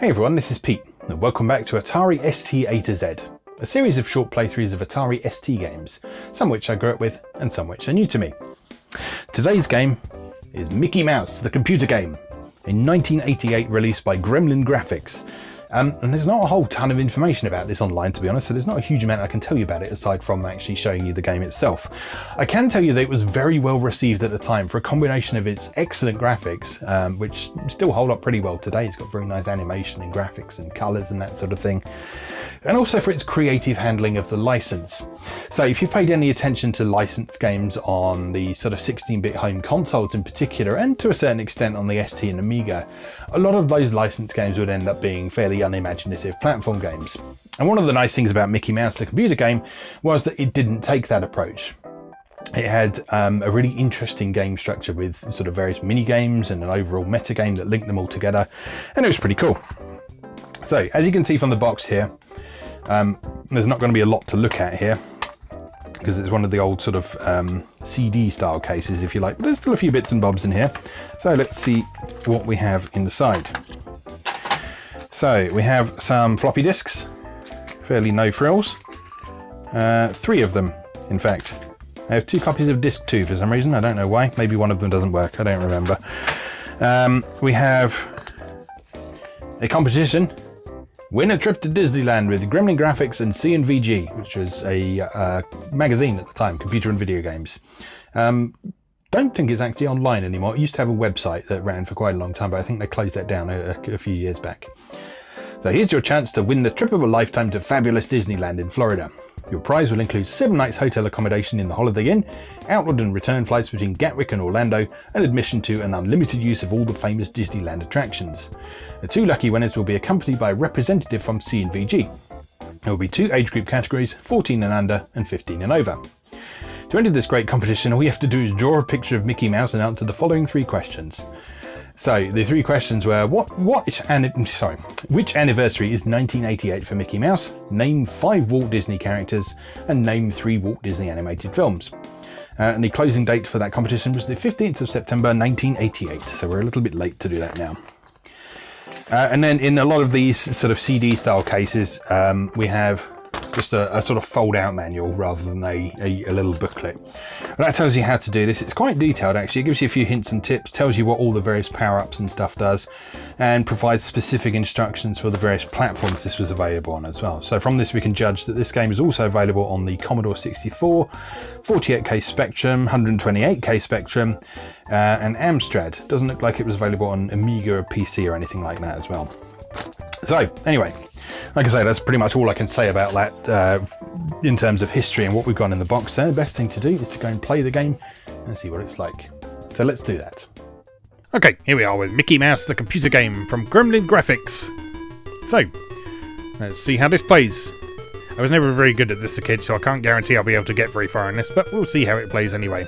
Hey everyone, this is Pete, and welcome back to Atari ST A to Z, a series of short playthroughs of Atari ST games, some which I grew up with and some which are new to me. Today's game is Mickey Mouse, the computer game, a 1988 release by Gremlin Graphics. And there's not a whole ton of information about this online, to be honest, so there's not a huge amount I can tell you about it aside from actually showing you the game itself. I can tell you that it was very well received at the time for a combination of its excellent graphics, which still hold up pretty well today. It's got very nice animation and graphics and colours and that sort of thing. And also for its creative handling of the license. So if you've paid any attention to licensed games on the sort of 16-bit home consoles in particular, and to a certain extent on the ST and Amiga, a lot of those licensed games would end up being fairly unimaginative platform games. And one of the nice things about Mickey Mouse, the computer game, was that it didn't take that approach. It had a really interesting game structure with sort of various mini games and an overall meta game that linked them all together, and it was pretty cool. So as you can see from the box here, there's not going to be a lot to look at here because it's one of the old sort of CD style cases, if you like. But there's still a few bits and bobs in here. So let's see what we have inside. So we have some floppy disks, fairly no frills. 3 of them, in fact. I have 2 copies of disc 2 for some reason. I don't know why. Maybe one of them doesn't work. I don't remember. We have a competition. Win a trip to Disneyland with Gremlin Graphics and C&VG, which was a magazine at the time, computer and video games. Don't think it's actually online anymore. It used to have a website that ran for quite a long time, but I think they closed that down a few years back. So here's your chance to win the trip of a lifetime to fabulous Disneyland in Florida. Your prize will include 7 nights hotel accommodation in the Holiday Inn, outward and return flights between Gatwick and Orlando, and admission to and unlimited use of all the famous Disneyland attractions. The 2 lucky winners will be accompanied by a representative from C&VG. There will be 2 age group categories, 14 and under and 15 and over. To enter this great competition, all you have to do is draw a picture of Mickey Mouse and answer the following 3 questions. So the 3 questions were, which anniversary is 1988 for Mickey Mouse? Name 5 Walt Disney characters and name 3 Walt Disney animated films. And the closing date for that competition was the 15th of September 1988, so we're a little bit late to do that now. And then in a lot of these sort of CD style cases, we have just a sort of fold out manual rather than a little booklet. And that tells you how to do this. It's quite detailed actually. It gives you a few hints and tips, tells you what all the various power-ups and stuff does, and provides specific instructions for the various platforms this was available on as well. So from this we can judge that this game is also available on the Commodore 64, 48K Spectrum, 128K Spectrum, and Amstrad. Doesn't look like it was available on Amiga or PC or anything like that as well. So anyway, like I say, that's pretty much all I can say about that in terms of history and what we've got in the box there. The best thing to do is to go and play the game and see what it's like. So let's do that. Okay, here we are with Mickey Mouse, the computer game from Gremlin Graphics. So, let's see how this plays. I was never very good at this as a kid, so I can't guarantee I'll be able to get very far in this, but we'll see how it plays anyway.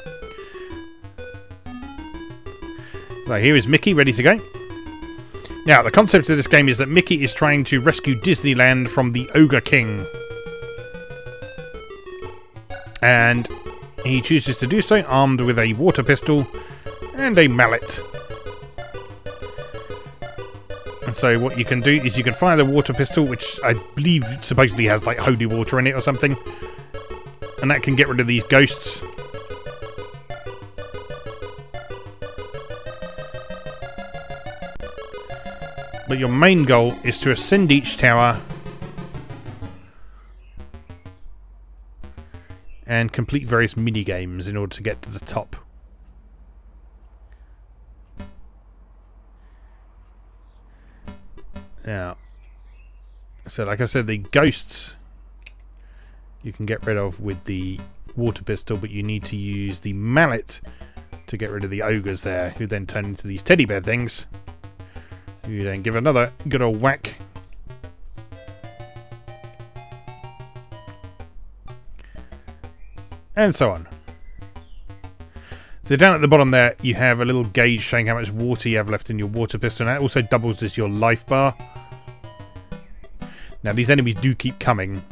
So here is Mickey, ready to go. Now, the concept of this game is that Mickey is trying to rescue Disneyland from the Ogre King. And he chooses to do so armed with a water pistol and a mallet. And so what you can do is you can fire the water pistol, which I believe supposedly has like holy water in it or something. And that can get rid of these ghosts. But your main goal is to ascend each tower and complete various mini-games in order to get to the top. Now, so like I said, the ghosts you can get rid of with the water pistol, but you need to use the mallet to get rid of the ogres there, who then turn into these teddy bear things. You then give another good old whack. And so on. So down at the bottom there, you have a little gauge showing how much water you have left in your water pistol. And that also doubles as your life bar. Now, these enemies do keep coming.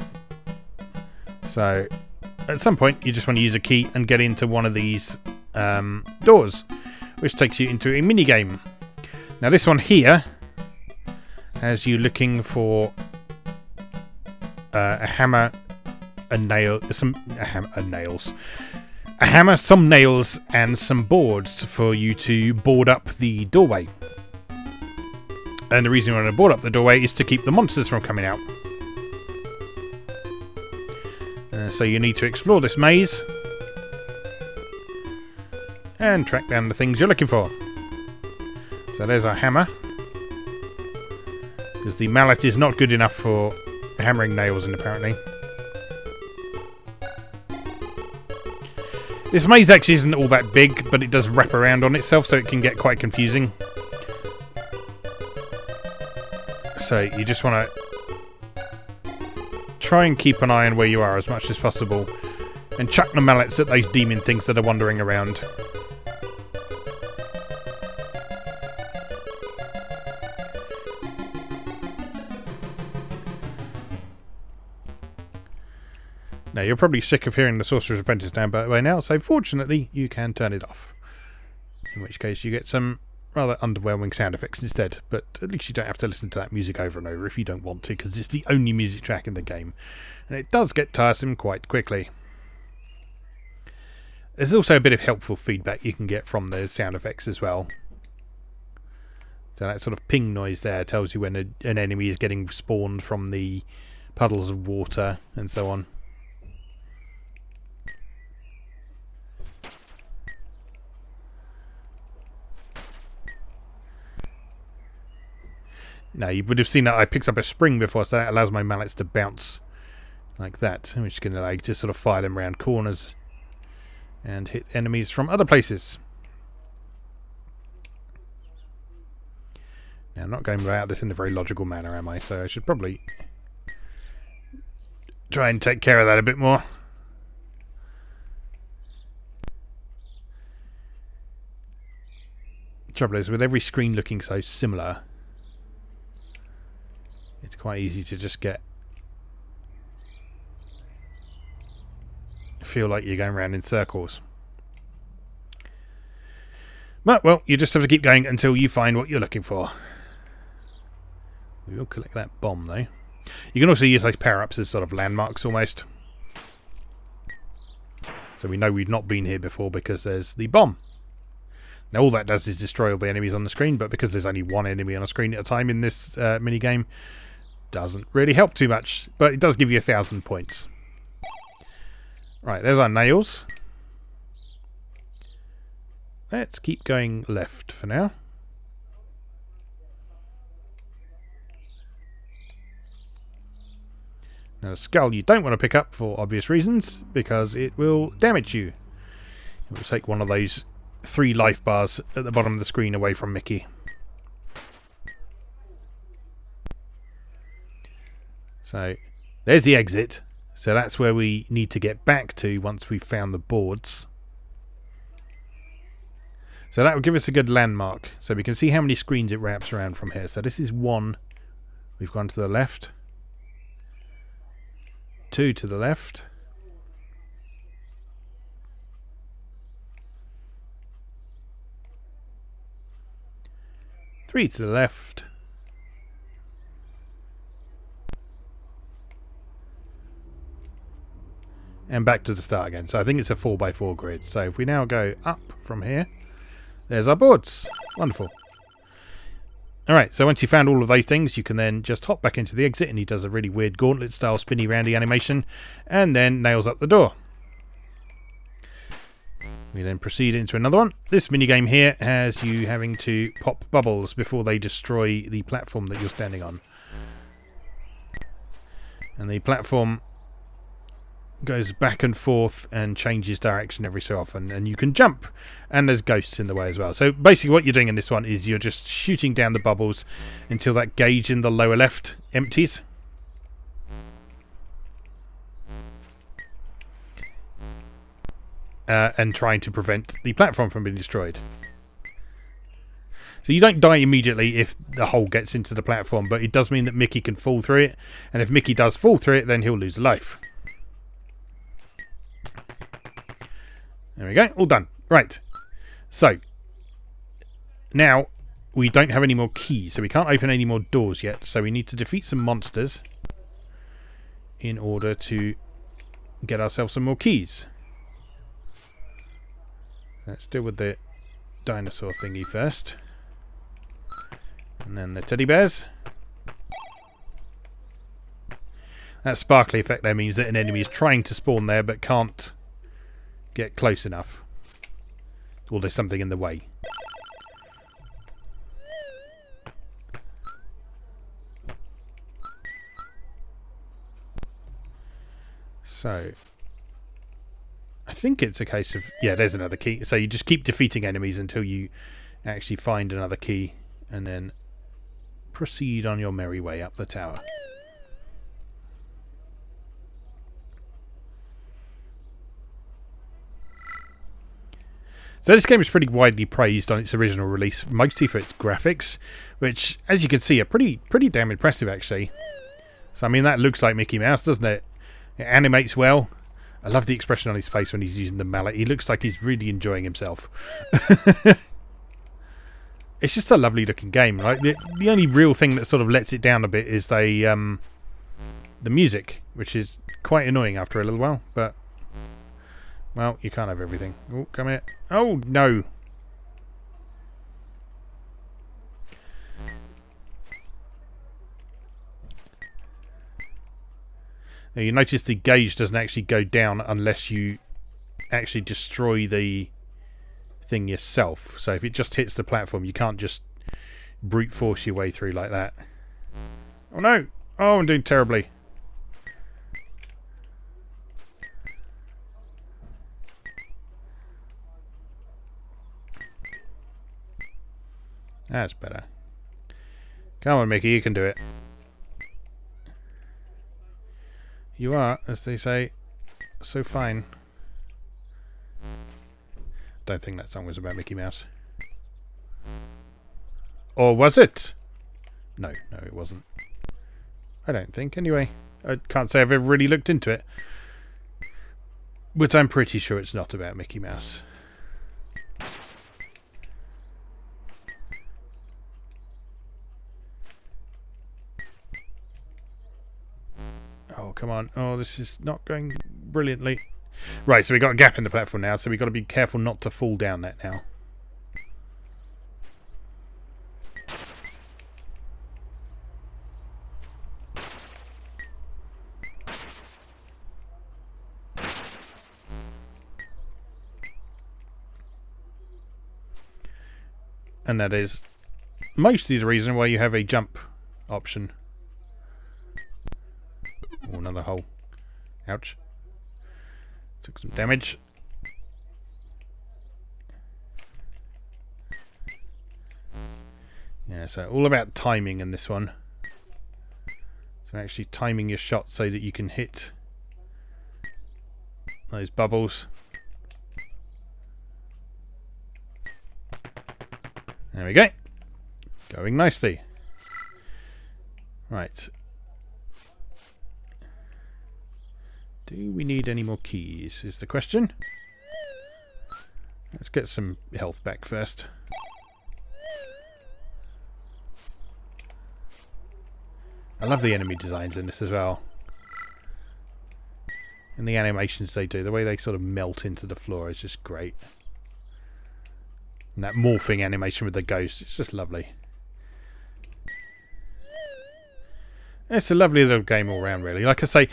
So, at some point, you just want to use a key and get into one of these doors, which takes you into a mini-game. Now this one here has you looking for a hammer, a nail, a hammer, some nails, and some boards for you to board up the doorway. And the reason you want to board up the doorway is to keep the monsters from coming out. So you need to explore this maze and track down the things you're looking for. So there's our hammer, because the mallet is not good enough for hammering nails in, apparently. This maze actually isn't all that big, but it does wrap around on itself, so it can get quite confusing. So you just want to try and keep an eye on where you are as much as possible, and chuck the mallets at those demon things that are wandering around. Now, you're probably sick of hearing the Sorcerer's Apprentice down by now, so fortunately you can turn it off. In which case you get some rather underwhelming sound effects instead, but at least you don't have to listen to that music over and over if you don't want to, because it's the only music track in the game, and it does get tiresome quite quickly. There's also a bit of helpful feedback you can get from those sound effects as well. So that sort of ping noise there tells you when an enemy is getting spawned from the puddles of water and so on. Now, you would have seen that I picked up a spring before, so that allows my mallets to bounce like that, which is going to just sort of fire them around corners and hit enemies from other places. Now, I'm not going about this in a very logical manner, am I? So I should probably try and take care of that a bit more. The trouble is, with every screen looking so similar, it's quite easy to just feel like you're going around in circles. But, well, you just have to keep going until you find what you're looking for. We will collect that bomb, though. You can also use those power-ups as sort of landmarks, almost. So we know we've not been here before because there's the bomb. Now, all that does is destroy all the enemies on the screen, but because there's only one enemy on a screen at a time in this mini-game, doesn't really help too much, but it does give you 1,000 points. Right, there's our nails. Let's keep going left for now. Now, the skull you don't want to pick up for obvious reasons, because it will damage you. It will take one of those 3 life bars at the bottom of the screen away from Mickey. So, there's the exit. So that's where we need to get back to once we've found the boards. So that will give us a good landmark. So we can see how many screens it wraps around from here. So this is 1. We've gone to the left. 2 to the left. 3 to the left. And back to the start again. So I think it's a 4x4 grid. So if we now go up from here, there's our boards. Wonderful. Alright, so once you've found all of those things, you can then just hop back into the exit, and he does a really weird gauntlet style spinny roundy animation, and then nails up the door. We then proceed into another one. This minigame here has you having to pop bubbles before they destroy the platform that you're standing on. And the platform goes back and forth and changes direction every so often, and you can jump, and there's ghosts in the way as well. So basically what you're doing in this one is you're just shooting down the bubbles until that gauge in the lower left empties. And trying to prevent the platform from being destroyed. So you don't die immediately if the hole gets into the platform, but it does mean that Mickey can fall through it, and if Mickey does fall through it, then he'll lose a life. There we go, all done. Right, so now we don't have any more keys, so we can't open any more doors yet. So we need to defeat some monsters in order to get ourselves some more keys. Let's deal with the dinosaur thingy first. And then the teddy bears. That sparkly effect there means that an enemy is trying to spawn there but can't get close enough. Or there's something in the way. So, I think it's a case of... Yeah, there's another key. So you just keep defeating enemies until you actually find another key. And then proceed on your merry way up the tower. So this game is pretty widely praised on its original release, mostly for its graphics, which, as you can see, are pretty damn impressive, actually. So, I mean, that looks like Mickey Mouse, doesn't it? It animates well. I love the expression on his face when he's using the mallet. He looks like he's really enjoying himself. It's just a lovely looking game, right? The only real thing that sort of lets it down a bit is the music, which is quite annoying after a little while, but... Well, you can't have everything. Oh, come here. Oh, no. Now, you notice the gauge doesn't actually go down unless you actually destroy the thing yourself. So if it just hits the platform, you can't just brute force your way through like that. Oh, no. Oh, I'm doing terribly. That's better. Come on, Mickey, you can do it. You are, as they say, so fine. Don't think that song was about Mickey Mouse. Or was it? No, it wasn't. I don't think, anyway. I can't say I've ever really looked into it. But I'm pretty sure it's not about Mickey Mouse. Oh, come on. Oh, this is not going brilliantly. Right, so we've got a gap in the platform now, so we've got to be careful not to fall down that now. And that is mostly the reason why you have a jump option. Oh, another hole. Ouch. Took some damage. Yeah, so all about timing in this one. So actually timing your shot so that you can hit those bubbles. There we go. Going nicely. Right. Do we need any more keys, is the question. Let's get some health back first. I love the enemy designs in this as well. And the animations they do, the way they sort of melt into the floor is just great. And that morphing animation with the ghost, it's just lovely. It's a lovely little game all round, really. Like I say,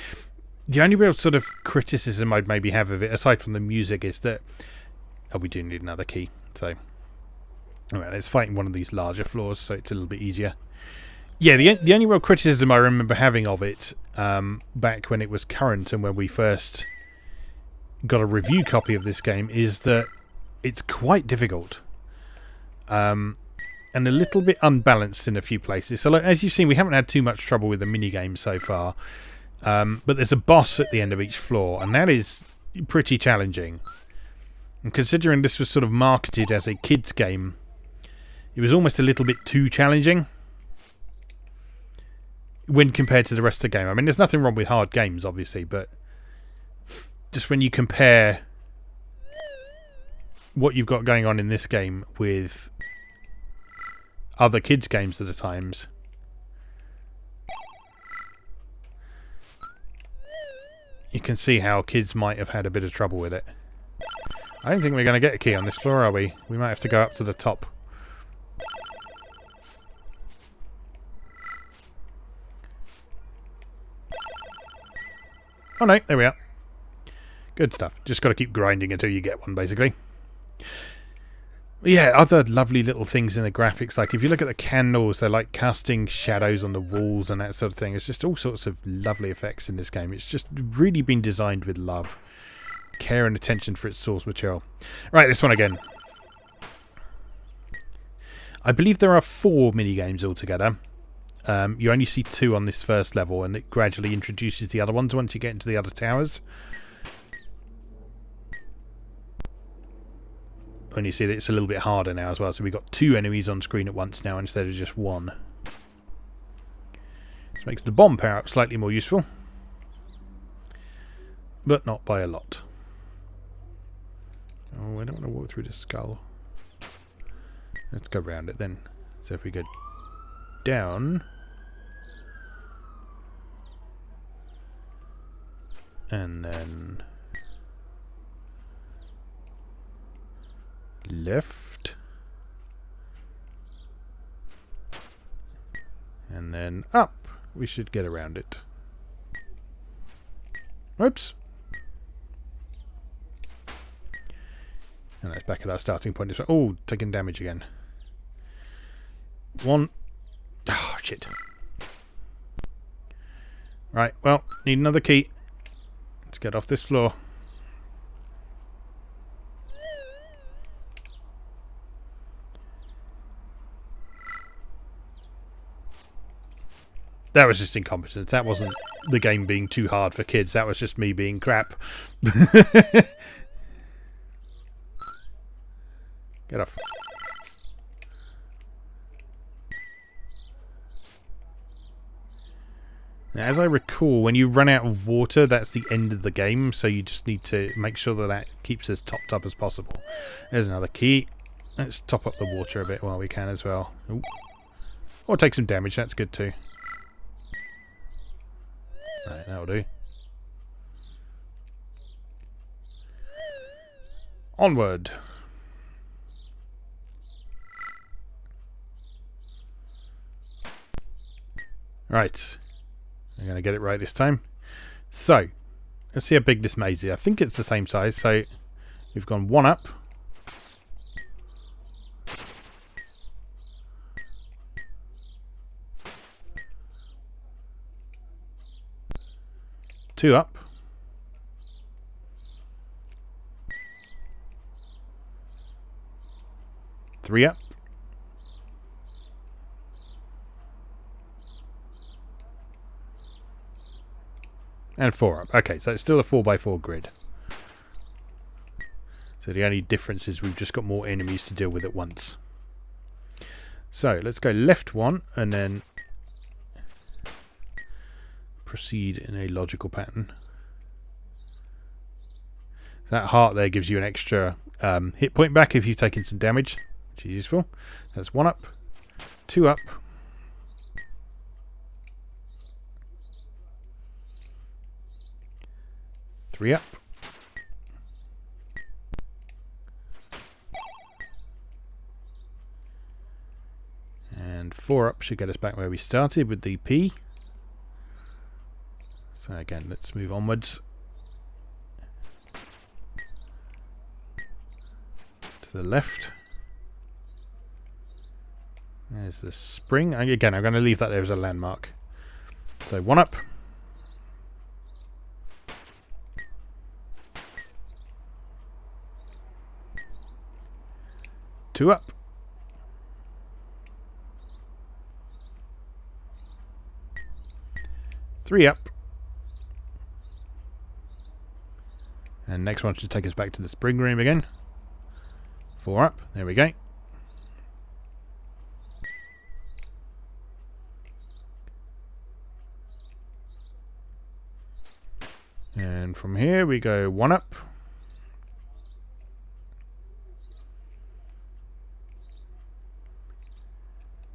the only real sort of criticism I'd maybe have of it, aside from the music, is that... Oh, we do need another key. So, alright, let's fight in one of these larger floors, so it's a little bit easier. Yeah, the only real criticism I remember having of it, back when it was current and when we first got a review copy of this game, is that it's quite difficult. And a little bit unbalanced in a few places. So, like, as you've seen, we haven't had too much trouble with the minigames so far. But there's a boss at the end of each floor, and that is pretty challenging. And considering this was sort of marketed as a kids game, it was almost a little bit too challenging when compared to the rest of the game. I mean, there's nothing wrong with hard games, obviously, but just when you compare what you've got going on in this game with other kids' games at the times. You can see how kids might have had a bit of trouble with it. I don't think we're going to get a key on this floor, are we? We might have to go up to the top. Oh no, there we are. Good stuff. Just got to keep grinding until you get one, basically. Yeah, other lovely little things in the graphics, like if you look at the candles, they're like casting shadows on the walls and that sort of thing. It's just all sorts of lovely effects in this game. It's just really been designed with love, care and attention for its source material. Right, this one again. I believe there are 4 minigames altogether. You only see 2 on this first level, and it gradually introduces the other ones once you get into the other towers. And you see that it's a little bit harder now as well, so we've got 2 enemies on screen at once now instead of just 1. This makes the bomb power-up slightly more useful, but not by a lot. Oh, I don't want to walk through the skull. Let's go around it then. So if we go down, and then left, and then up, we should get around it. Oops. And that's back at our starting point. Oh, taking damage again. 1. Oh, shit. Right, well, need another key. Let's get off this floor. That was just incompetence. That wasn't the game being too hard for kids. That was just me being crap. Get off. Now, as I recall, when you run out of water, that's the end of the game. So you just need to make sure that that keeps as topped up as possible. There's another key. Let's top up the water a bit while we can as well. Ooh. Or take some damage. That's good too. Right, that'll do. Onward. Right. I'm going to get it right this time. So, let's see how big this maze is. I think it's the same size. So, we've gone 1 up. Two up. Three up. And 4 up. Okay, so it's still a 4x4 grid. So the only difference is we've just got more enemies to deal with at once. So let's go left 1 and then proceed in a logical pattern. That heart there gives you an extra hit point back if you've taken some damage, which is useful. That's 1 up, 2 up, three up, and 4 up should get us back where we started with the P. So again, let's move onwards to the left. There's the spring. Again, I'm going to leave that there as a landmark. So 1 up. Two up. Three up. And next one should take us back to the spring room again. 4 up. There we go. And from here we go 1 up.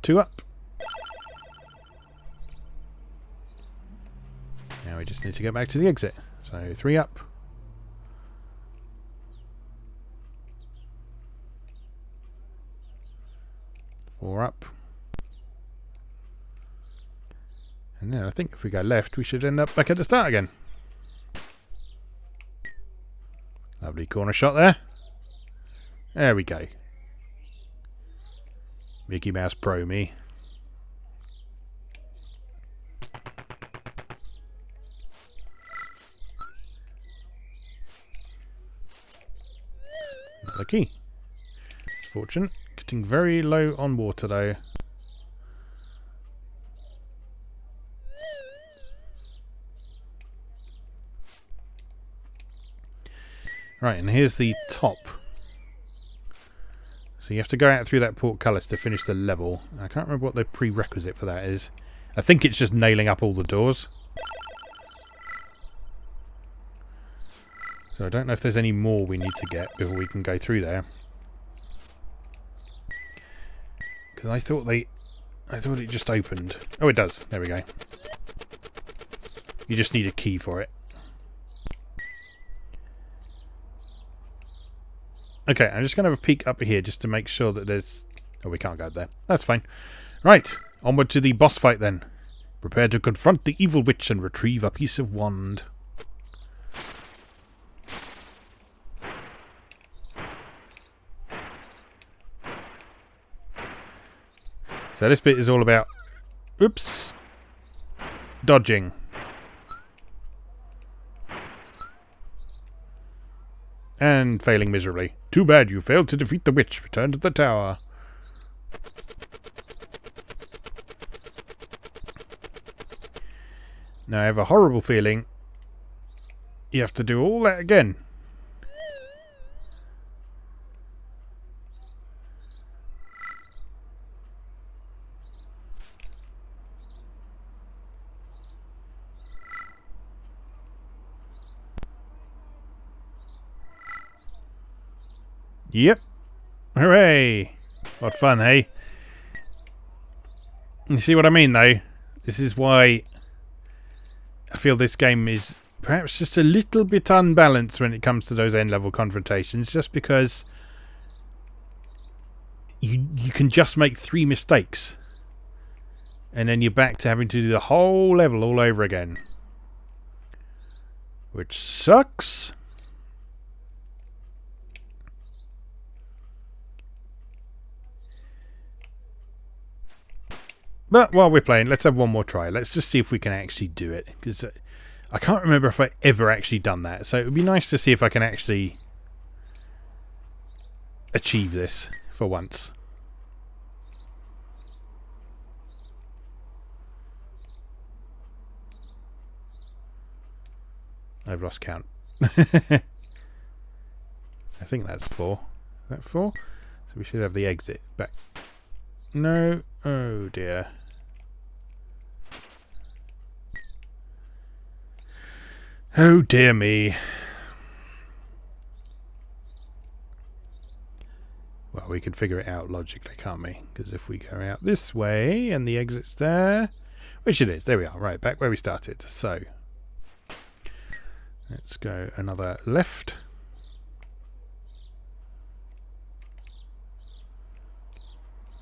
2 up. Now we just need to get back to the exit. So 3 up. 4 up. And then I think if we go left, we should end up back at the start again. Lovely corner shot there. There we go. Mickey Mouse Pro me. Another key. It's fortunate. Getting very low on water though. Right, and here's the top. So you have to go out through that portcullis to finish the level. I can't remember what the prerequisite for that is. I think it's just nailing up all the doors. So I don't know if there's any more we need to get before we can go through there. Because I thought it just opened. Oh, it does. There we go. You just need a key for it. Okay, I'm just going to have a peek up here just to make sure that there's... Oh, we can't go there. That's fine. Right, onward to the boss fight then. Prepare to confront the evil witch and retrieve a piece of wand. So this bit is all about... Oops. Dodging. And failing miserably. Too bad you failed to defeat the witch. Return to the tower. Now I have a horrible feeling you have to do all that again. Yep. Hooray! What fun, hey? You see what I mean, though? This is why I feel this game is perhaps just a little bit unbalanced when it comes to those end-level confrontations, just because you can just make 3 mistakes and then you're back to having to do the whole level all over again. Which sucks. But while we're playing, let's have one more try. Let's just see if we can actually do it. Because I can't remember if I ever actually done that. So it would be nice to see if I can actually achieve this for once. I've lost count. I think that's 4. Is that 4? So we should have the exit back. No. Oh dear. Oh dear me. Well, we could figure it out logically, can't we? Because if we go out this way and the exit's there, which it is, there we are, right, back where we started. So, let's go another left.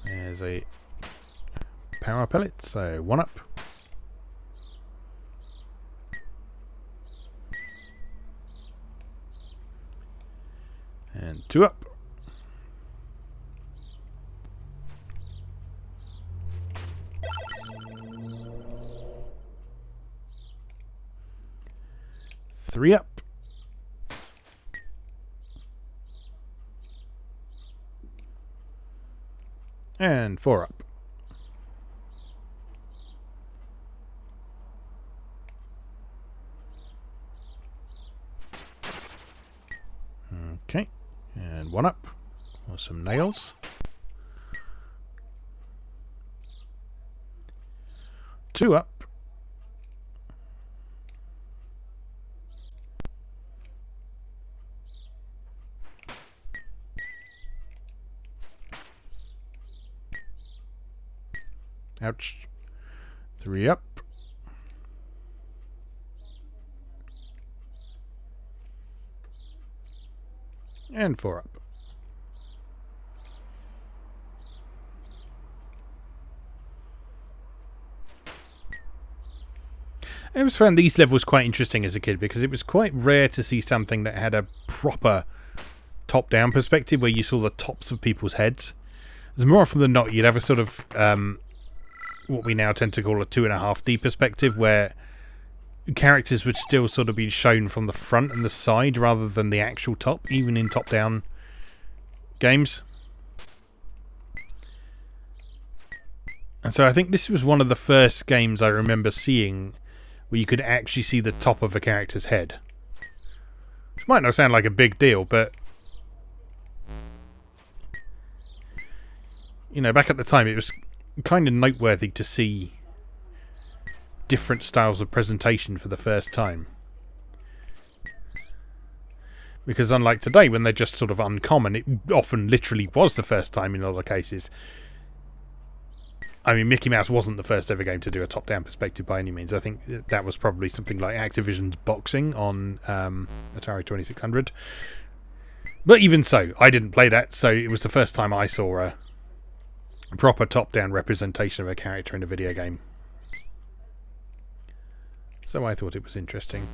There's a power pellet, so 1 up. And 2 up. Three up. And 4 up. Okay. And 1 up. Or some nails. 2 up. Ouch. 3 up. And 4 up. I always found these levels quite interesting as a kid because it was quite rare to see something that had a proper top-down perspective where you saw the tops of people's heads. As more often than not, you'd have a sort of what we now tend to call a 2.5D perspective where characters would still sort of be shown from the front and the side rather than the actual top, even in top-down games. And so I think this was one of the first games I remember seeing where you could actually see the top of a character's head. Which might not sound like a big deal, but you know, back at the time it was kind of noteworthy to see different styles of presentation for the first time. Because unlike today, when they're just sort of uncommon, it often literally was the first time in a lot of cases. I mean, Mickey Mouse wasn't the first ever game to do a top-down perspective by any means. I think that was probably something like Activision's Boxing on Atari 2600. But even so, I didn't play that, so it was the first time I saw a proper top-down representation of a character in a video game. So I thought it was interesting.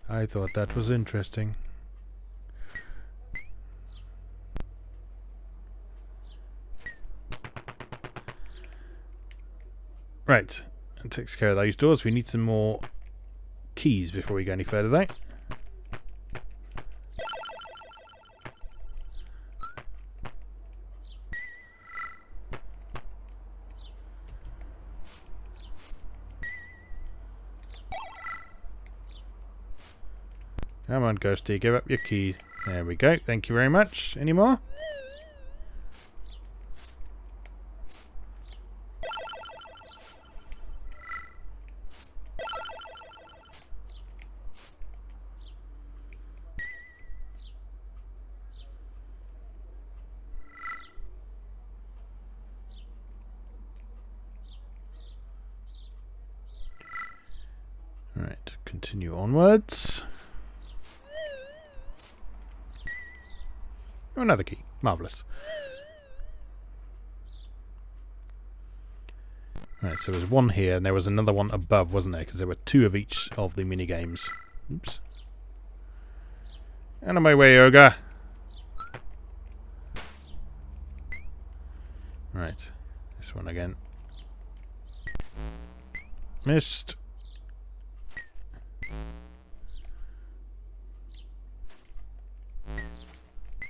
I thought that was interesting. Right, that takes care of those doors. We need some more keys before we go any further though. Come on, Ghosty, give up your key. There we go. Thank you very much. Any more? Right, continue onwards. Oh, another key. Marvellous. Right, so there's one here, and there was another one above, wasn't there? Because there were 2 of each of the mini-games. Oops. Out of my way, Ogre! Right, this one again. Missed.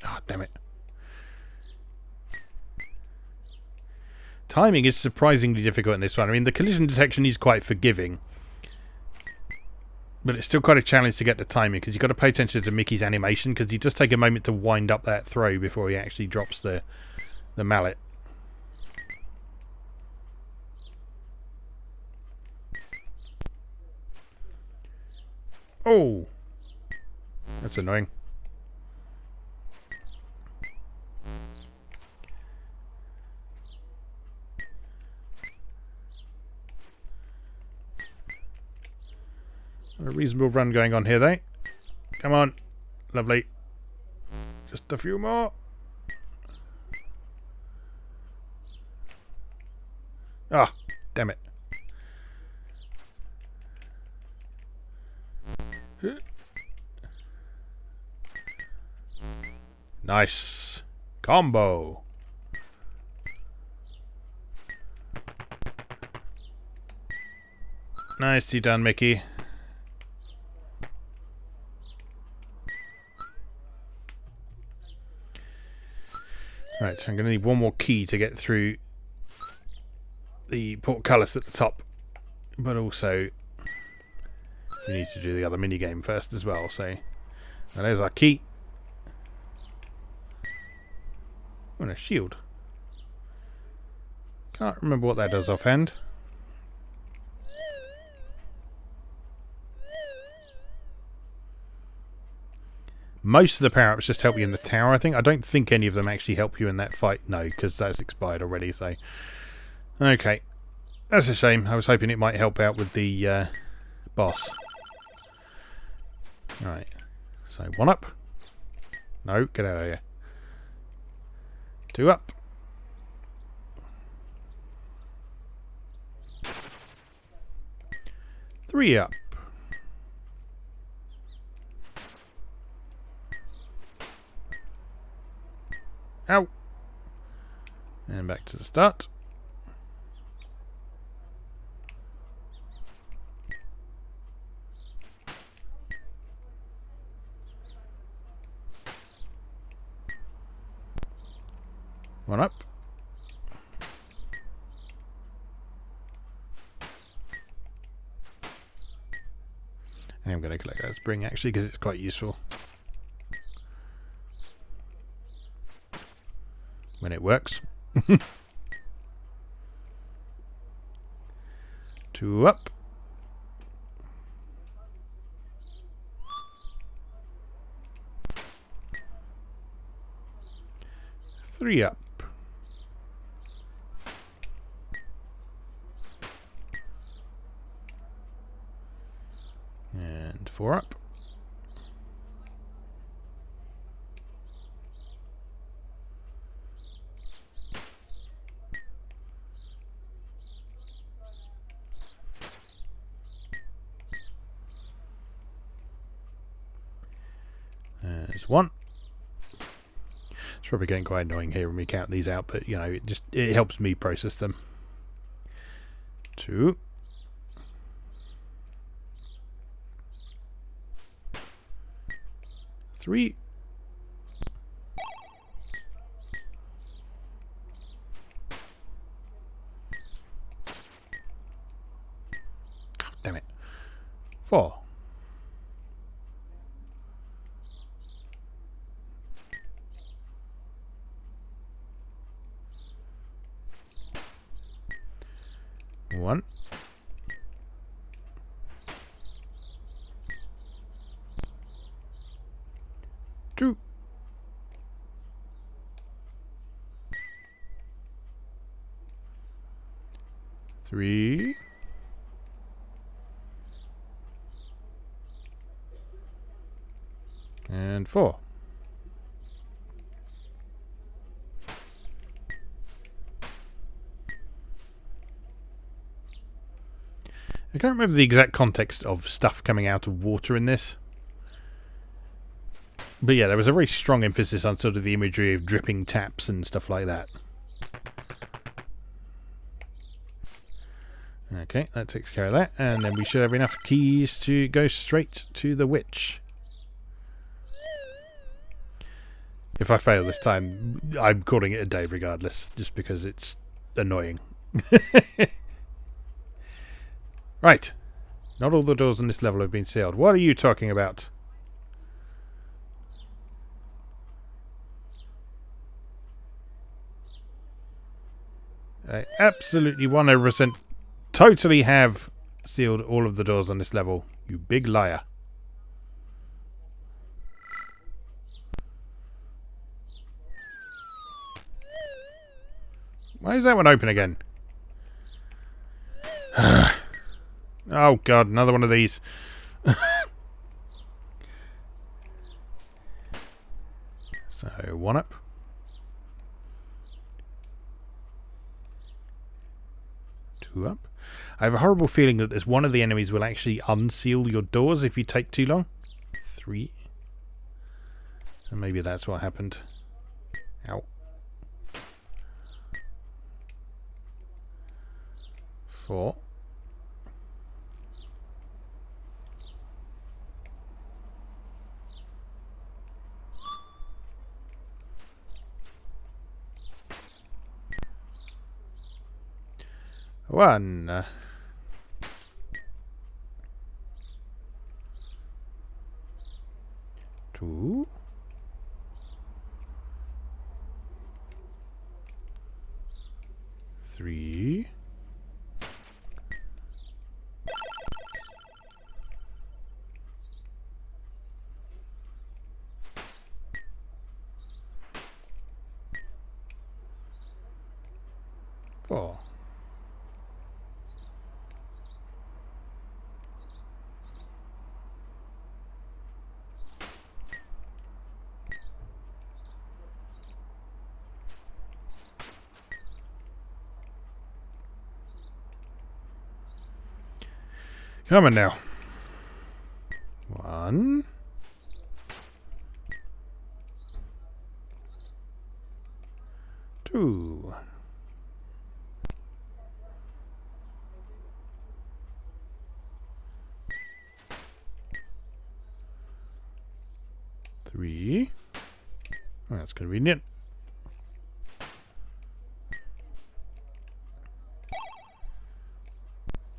Oh, damn it. Timing is surprisingly difficult in this one. I mean, the collision detection is quite forgiving. But it's still quite a challenge to get the timing, because you've got to pay attention to Mickey's animation, because he does take a moment to wind up that throw before he actually drops the mallet. Oh! That's annoying. A reasonable run going on here, though. Come on. Lovely. Just a few more. Ah, damn it. Nice. Combo. Nicely done, Mickey. Right, so I'm going to need one more key to get through the portcullis at the top. But also, we need to do the other minigame first as well. So, well, there's our key. Oh, and a shield. Can't remember what that does offhand. Most of the power-ups just help you in the tower, I think. I don't think any of them actually help you in that fight. No, because that's expired already, so... Okay. That's a shame. I was hoping it might help out with the boss. Right. So 1 up. No, get out of here. 2 up. 3 up. Ow. And back to the start. One up. I'm going to collect that spring actually because it's quite useful when it works. 2 up. 3 up. And 4 up. There's 1. It's probably getting quite annoying here when we count these out, but you know, it helps me process them. 2. 3. 4. 1. 2. 3. 4. I can't remember the exact context of stuff coming out of water in this. But yeah, there was a very strong emphasis on sort of the imagery of dripping taps and stuff like that. Okay, that takes care of that. And then we should have enough keys to go straight to the witch. If I fail this time, I'm calling it a day regardless, just because it's annoying. Right. Not all the doors on this level have been sealed. What are you talking about? I absolutely 100% totally have sealed all of the doors on this level. You big liar. Why is that one open again? Oh god, another one of these. So, 1 up. 2 up. I have a horrible feeling that this one of the enemies will actually unseal your doors if you take too long. 3. And maybe that's what happened. Ow. 4. 1. 2. 3. 4. Come on now. 1. 2. 3. Oh, that's convenient.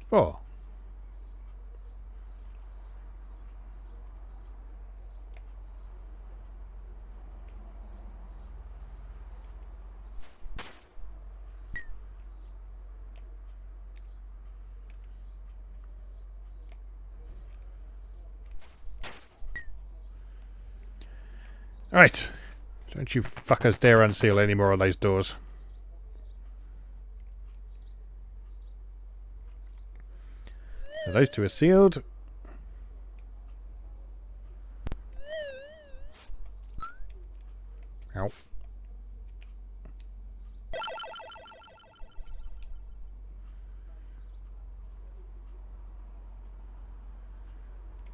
4. Right. Don't you fuckers dare unseal any more of those doors. So those 2 are sealed. Ow.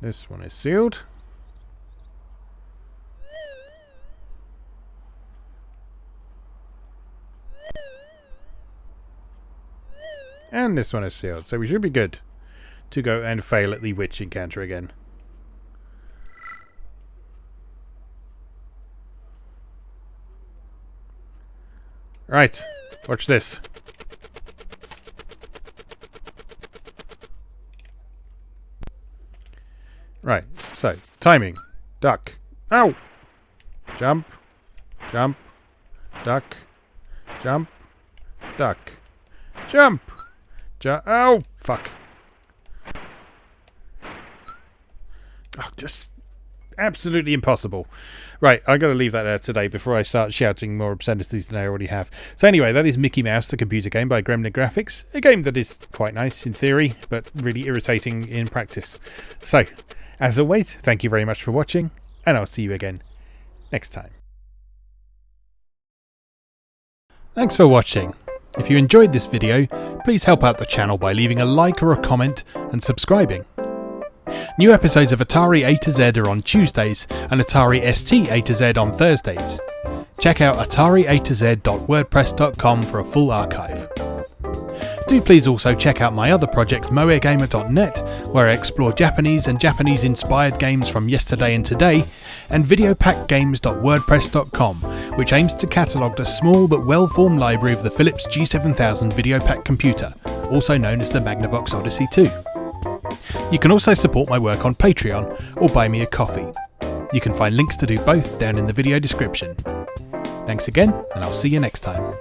This one is sealed. And this one is sealed, so we should be good to go and fail at the witch encounter again. Right, watch this. Right, so, timing. Duck. Ow! Jump. Jump. Duck. Jump. Duck. Jump! Oh, fuck. Oh, just absolutely impossible. Right, I'm going to leave that there today before I start shouting more obscenities than I already have. So anyway, that is Mickey Mouse, the computer game by Gremlin Graphics. A game that is quite nice in theory, but really irritating in practice. So, as always, thank you very much for watching, and I'll see you again next time. Thanks for watching. If you enjoyed this video, please help out the channel by leaving a like or a comment and subscribing. New episodes of Atari A to Z are on Tuesdays and Atari ST A to Z on Thursdays. Check out atariatoz.wordpress.com for a full archive. Do please also check out my other projects moegamer.net, where I explore Japanese and Japanese-inspired games from yesterday and today, and videopackgames.wordpress.com, which aims to catalogue the small but well-formed library of the Philips G7000 Videopack computer, also known as the Magnavox Odyssey 2. You can also support my work on Patreon or buy me a coffee. You can find links to do both down in the video description. Thanks again, and I'll see you next time.